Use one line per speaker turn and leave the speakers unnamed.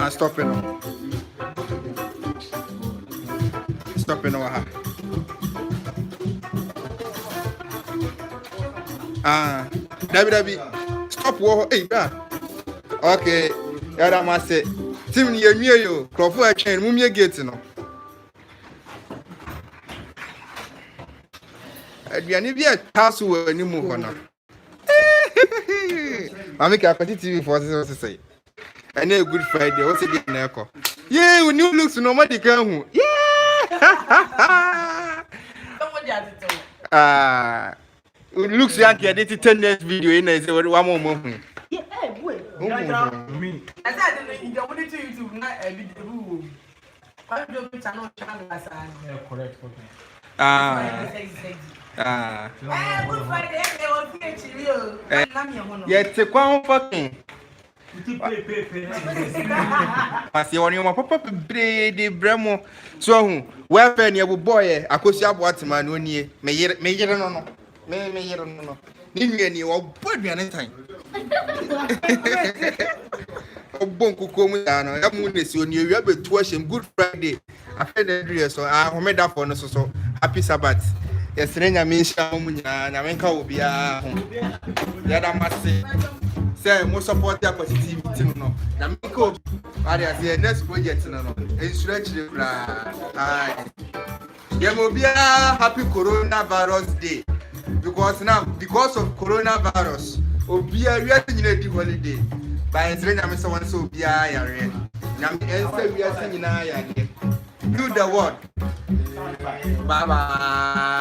Stop it. Stop it. Debbie. Stop war. Hey, okay. Yada must say. Tim near me, you. Crawford chain, Mumia gate, no. Adrian, be a tassel when you move on. I make a petty TV for us to say. I know Good Friday. What's it in echo? Yeah, when you look so nobody come. Yeah. It looks like you did 10 next video in a one more moment.
Yeah, wait. I said, you don't want to YouTube, not a video. I don't know channel. Correct. Good Friday, they will finish you.
Yet, the quam fucking. Pasi on your papa brady bremo. So, where penny a boy, I could see what man when ye may no. Need you or put me anytime. Oh, Bonko come down. I'm going to see you. You have a tuition. Good Friday. I fed the dress, so I made up for no so happy Sabbath. Yesterday, I mean, and I went out. The other must say, most support their positivity. No, I mean, I say, next project. No, it's stretch the there will be a happy coronavirus day because now, because of coronavirus, will be a real holiday. By saying I'm someone so be I am we are singing I do the word. Bye bye.